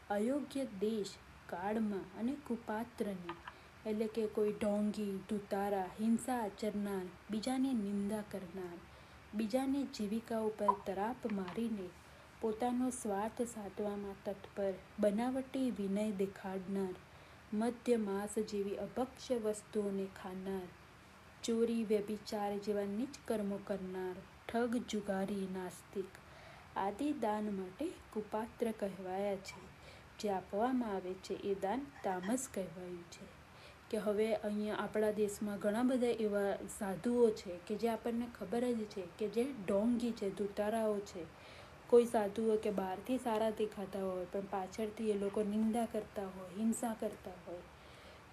અયોગ્ય દેશ, કાળમાં અને કુપાત્રને, એટલે કે કોઈ ઢોંગી, ધુતારા, હિંસા આચરનાર, બીજાની નિંદા કરનાર, બીજાની જીવિકા ઉપર તરાપ મારીને પોતાનો સ્વાર્થ સાધવામાં તત્પર, બનાવટી વિનય દેખાડનાર, મદ્ય માંસ જેવી અભક્ષ્ય વસ્તુઓને ખાનાર, ચોરી, વ્યભિચાર જેવા નીચ કર્મો કરનાર, ઠગ, જુગારી, નાસ્તિક આદિ દાન માટે કુપાત્ર કહેવાયા છે. જે આપવામાં આવે છે એ દાન તામસ કહેવાયું છે. કે હવે અહીંયા આપણા દેશમાં ઘણા બધા એવા સાધુઓ છે કે જે આપણને ખબર જ છે કે જે ઢોંગી છે, ધુતારાઓ છે. કોઈ સાધુઓ કે બહારથી સારા દેખાતા હોય પણ પાછળથી એ લોકો નિંદા કરતા હોય, હિંસા કરતા હોય.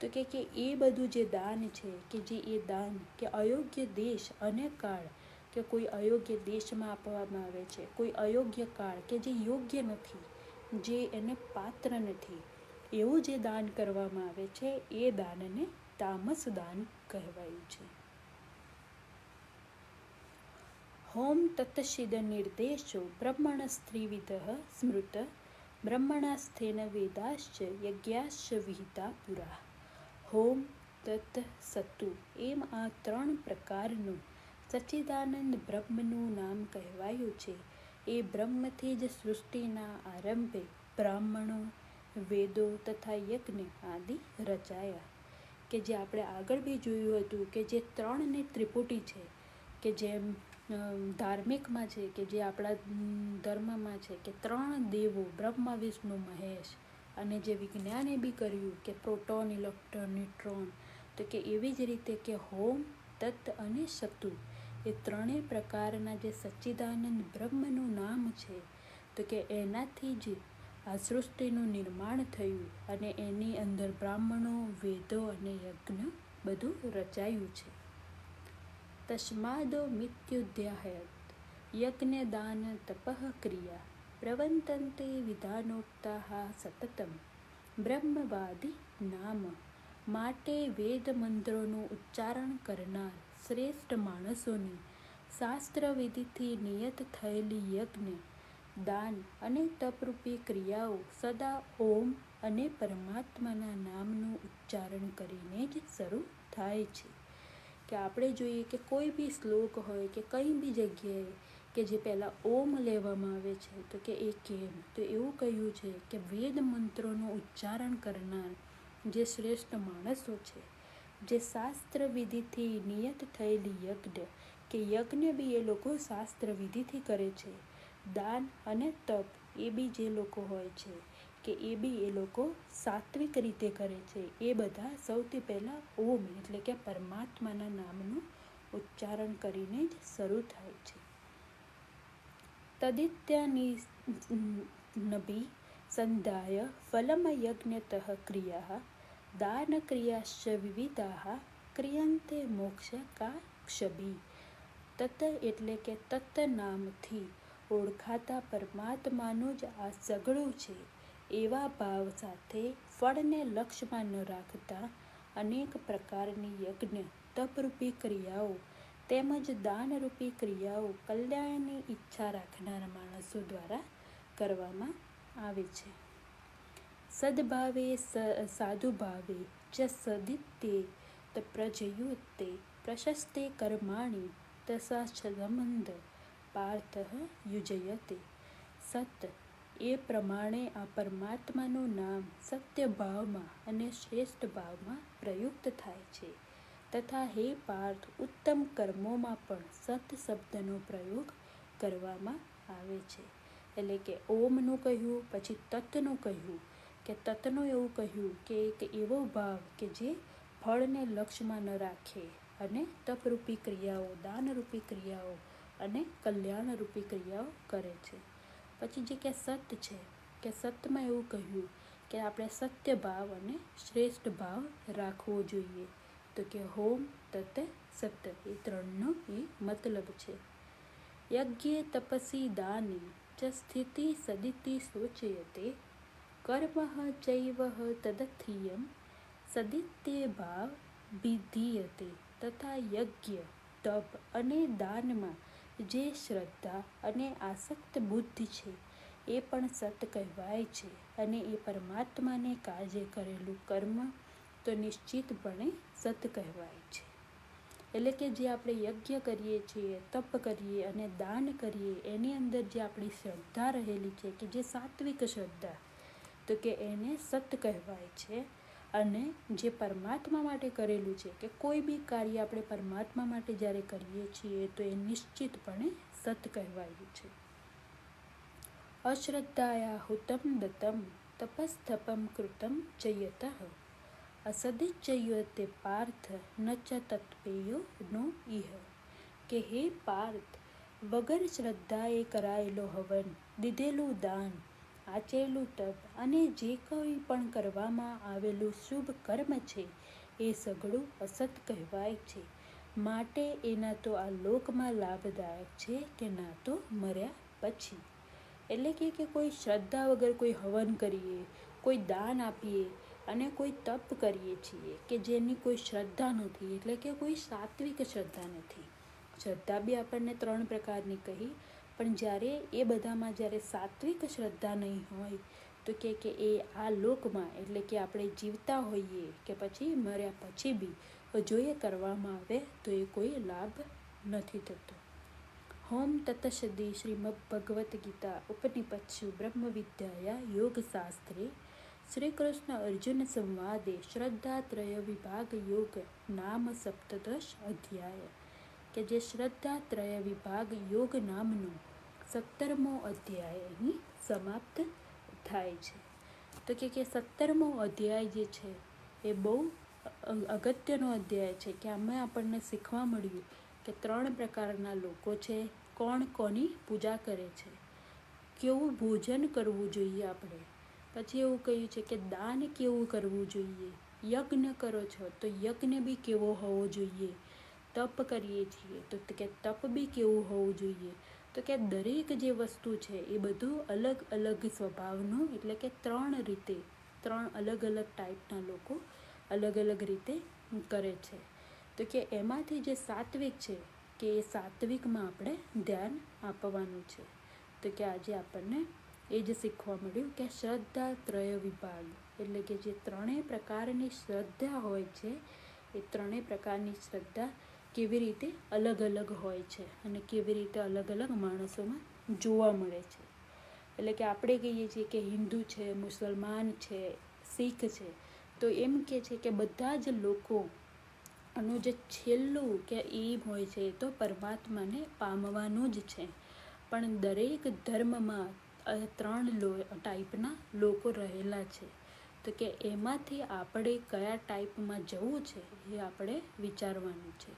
તો કે એ બધું જે દાન છે કે જે એ દાન કે અયોગ્ય દેશ અને કાળ, કે કોઈ અયોગ્ય દેશમાં આપવામાં આવે છે, કોઈ અયોગ્ય કાળ કે જે યોગ્ય નથી, જે એને પાત્ર નથી, એવું જે દાન કરવામાં આવે છે એ દાનને તામસ દાન કહેવાયું છે. હોમ તત્સિદ નિર્દેશો બ્રહ્મણસ્ત્રિવિધ સ્મૃત બ્રહ્મણાસ્થેન વેદાશ્ચ યજ્ઞાશ્ચ વિહિતા પુરા. હોમ, તત્, સતુ એમ આ 3 પ્રકારનું સચ્ચિદાનંદ બ્રહ્મનું નામ કહેવાયું છે. એ બ્રહ્મથી જ સૃષ્ટિના આરંભે બ્રાહ્મણો, વેદો તથા યજ્ઞ આદિ રચાયા. કે જે આપણે આગળ બી જોયું હતું કે જે 3 ત્રિપુટી છે, કે જેમ ધાર્મિકમાં છે કે જે આપણા ધર્મમાં છે કે 3 દેવો બ્રહ્મા વિષ્ણુ મહેશ, અને જે વિજ્ઞાને બી કર્યું કે પ્રોટોન ઇલેક્ટ્રોન ન્યુટ્રોન, તો કે એવી જ રીતે કે હોમ, તત્ અને સતુ એ 3 પ્રકારના જે સચ્ચિદાનંદ બ્રહ્મનું નામ છે, તો કે એનાથી જ આ સૃષ્ટિનું નિર્માણ થયું અને એની અંદર બ્રાહ્મણો, વેદો અને યજ્ઞ બધું રચાયું છે. તસ્માદો મિત્યુદ્યાહયત યજ્ઞદાન તપઃ ક્રિયા પ્રવર્તન્તે વિધાનોક્તાઃ સતતમ બ્રહ્મવાદી નામ. માટે વેદ મંત્રોનું ઉચ્ચારણ કરનાર શ્રેષ્ઠ માણસોની શાસ્ત્ર વિધિથી નિયત થયેલી યજ્ઞ, દાન અને તપરૂપી ક્રિયાઓ સદા ઓમ અને પરમાત્માના નામનું ઉચ્ચારણ કરીને જ શરૂ થાય છે. કે આપણે જોઈએ કે કોઈ બી શ્લોક હોય કે કંઈ બી જગ્યાએ કે જે પહેલાં ઓમ લેવામાં આવે છે, તો કે એ કેમ? તો એવું કહ્યું છે કે વેદ મંત્રોનું ઉચ્ચારણ કરનાર જે શ્રેષ્ઠ માણસો છે, જે શાસ્ત્ર વિધિથી નિયત થયેલી યજ્ઞ, કે યજ્ઞ બી એ લોકો શાસ્ત્ર વિધિથી કરે છે, દાન અને તપ એ બી જે લોકો હોય છે કે એ બી એ લોકો સાત્વિક રીતે કરે છે, એ બધા સૌથી પહેલાં ઓમ એટલે કે પરમાત્માના નામનું ઉચ્ચારણ કરીને જ શરૂ થાય છે. તદિત્યાનિનભિ સંધાય ફલમ યજ્ઞતઃ ક્રિયા દાન ક્રિયાશ્ચ વિવિધાઃ ક્રિયન્તે મોક્ષકાક્ષભિ. તત એટલે કે તત્ નામથી ઓળખાતા પરમાત્માનું જ આ સગળું છે એવા ભાવ સાથે ફળને લક્ષ્યમાં ન રાખતા અનેક પ્રકારની યજ્ઞ, તપરૂપી ક્રિયાઓ તેમજ દાનરૂપી ક્રિયાઓ કલ્યાણની ઈચ્છા રાખનારા માણસો દ્વારા કરવામાં આવે છે. સદભાવે સાધુભાવે ચ સદિત્યે પ્રજયુક્તે પ્રશસ્તે કર્માણિ તસા સંબંધ પાર્થ યુજયતે. સત એ પ્રમાણે આ પરમાત્માનું નામ સત્ય ભાવમાં અને શ્રેષ્ઠ ભાવમાં પ્રયુક્ત થાય છે, તથા હે પાર્થ ઉત્તમ કર્મોમાં પણ સત શબ્દનો પ્રયોગ કરવામાં આવે છે. એટલે કે ઓમનું કહ્યું, પછી તત્નું કહ્યું, કે તત્નું એવું કહ્યું કે એક એવો ભાવ કે જે ફળને લક્ષ્યમાં ન રાખે અને તપરૂપી ક્રિયાઓ, દાનરૂપી ક્રિયાઓ અને કલ્યાણરૂપી ક્રિયાઓ કરે છે. પછી જે કે સત છે કે સતમાં એવું કહ્યું કે આપણે સત્ય ભાવ અને શ્રેષ્ઠ ભાવ રાખવો જોઈએ, તો કે હોમ, તત, સત એ 3નો એ મતલબ છે. યજ્ઞે તપસી દાને ચ સ્થિતિ સદિતિ શોચયતે કર્મ ચૈવ તદથિયમ સદિત્યે ભાવ વિધીયતે. તથા યજ્ઞ, તપ અને દાનમાં જે શ્રદ્ધા અને આસક્ત બુદ્ધિ છે એ પણ સત કહેવાય છે, અને એ પરમાત્માને કાજે કરેલું કર્મ તો નિશ્ચિતપણે સત કહેવાય છે. એટલે કે જે આપણે યજ્ઞ કરીએ છીએ, તપ કરીએ અને દાન કરીએ, એની અંદર જે આપણી શ્રદ્ધા રહેલી છે કે જે સાત્વિક શ્રદ્ધા, તો કે એને સત કહેવાય છે. અને જે પરમાત્મા માટે કરેલું છે કે કોઈ બી કાર્ય આપણે પરમાત્મા માટે જ્યારે કરીએ છીએ તો એ નિશ્ચિતપણે સત કહેવાયું છે. અશ્રદ્ધાયા હુતમ દત્તમ તપસ્થપમ કૃતમ ચયતઃ અસદિચ્યતે પાર્થ ન ચ તત્પેયો નો ઇહ. કે હે પાર્થ, વગર શ્રદ્ધાએ કરાયેલો હવન, દીધેલું દાન, આચરેલું તપ અને જે કંઈ પણ કરવામાં આવેલું શુભ કર્મ છે એ સઘળું અસત કહેવાય છે. માટે એના તો આ લોકમાં લાભદાયક છે કે ના તો મર્યા પછી. એટલે કે કોઈ શ્રદ્ધા વગર કોઈ હવન કરીએ, કોઈ દાન આપીએ અને કોઈ તપ કરીએ છીએ કે જેની કોઈ શ્રદ્ધા નથી, એટલે કે કોઈ સાત્વિક શ્રદ્ધા નથી. શ્રદ્ધા બી આપણને 3 પ્રકારની કહી, પણ જ્યારે એ બધામાં જ્યારે સાત્વિક શ્રદ્ધા નહીં હોય તો કે એ આ લોકમાં એટલે કે આપણે જીવતા હોઈએ કે પછી મર્યા પછી બી જો એ કરવામાં આવે તો એ કોઈ લાભ નથી થતો. હોમ તત્સદી શ્રીમદ્ ભગવદ્ ગીતા ઉપનિષત્સુ બ્રહ્મ વિદ્યાયા યોગશાસ્ત્રે શ્રી કૃષ્ણ અર્જુન સંવાદે શ્રદ્ધાત્રય વિભાગ યોગ નામ સપ્તદશ અધ્યાય. કે જે શ્રદ્ધાત્રય વિભાગ યોગ નામનો 17મો અધ્યાય અહીં સમાપ્ત થાય છે. તો કે 17મો અધ્યાય જે છે એ બહુ અગત્યનો અધ્યાય છે કે આમાં આપણને શીખવા મળ્યું કે 3 પ્રકારના લોકો છે, કોણ કોની પૂજા કરે છે, કેવું ભોજન કરવું જોઈએ આપણે, પછી એવું કહ્યું છે કે દાન કેવું કરવું જોઈએ, યજ્ઞ કરો છો તો યજ્ઞ બી કેવો હોવો જોઈએ, તપ કરીએ છીએ તો કે તપ બી કેવું હોવું જોઈએ. તો કે દરેક જે વસ્તુ છે એ બધું અલગ અલગ સ્વભાવનું, એટલે કે 3 રીતે 3 અલગ અલગ ટાઈપના લોકો અલગ અલગ રીતે કરે છે. તો કે એમાંથી જે સાત્વિક છે કે એ સાત્વિકમાં આપણે ધ્યાન આપવાનું છે. તો કે આજે આપણને એ જ શીખવા મળ્યું કે શ્રદ્ધાત્રય વિભાગ એટલે કે જે 3 પ્રકારની શ્રદ્ધા હોય છે એ 3 પ્રકારની શ્રદ્ધા કેવી રીતે અલગ અલગ હોય છે અને કેવી રીતે અલગ અલગ માણસોમાં જોવા મળે છે. એટલે કે આપણે કહીએ છીએ કે હિન્દુ છે, મુસલમાન છે, શીખ છે, તો એમ કે છે કે બધા જ લોકો આનું જે છેલ્લું કે એમ હોય છે તો પરમાત્માને પામવાનું જ છે. પણ દરેક ધર્મમાં 3 ટાઈપના લોકો રહેલા છે. તો કે એમાંથી આપણે કયા ટાઈપમાં જવું છે એ આપણે વિચારવાનું છે.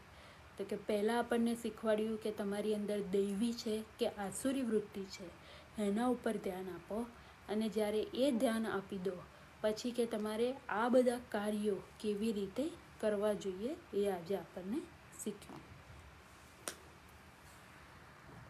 તો કે પહેલાં આપણને શીખવાડ્યું કે તમારી અંદર દૈવી છે કે આસુરી વૃત્તિ છે એના ઉપર ધ્યાન આપો, અને જ્યારે એ ધ્યાન આપી દો પછી કે તમારે આ બધા કાર્યો કેવી રીતે કરવા જોઈએ એ આજે આપણને શીખ્યું.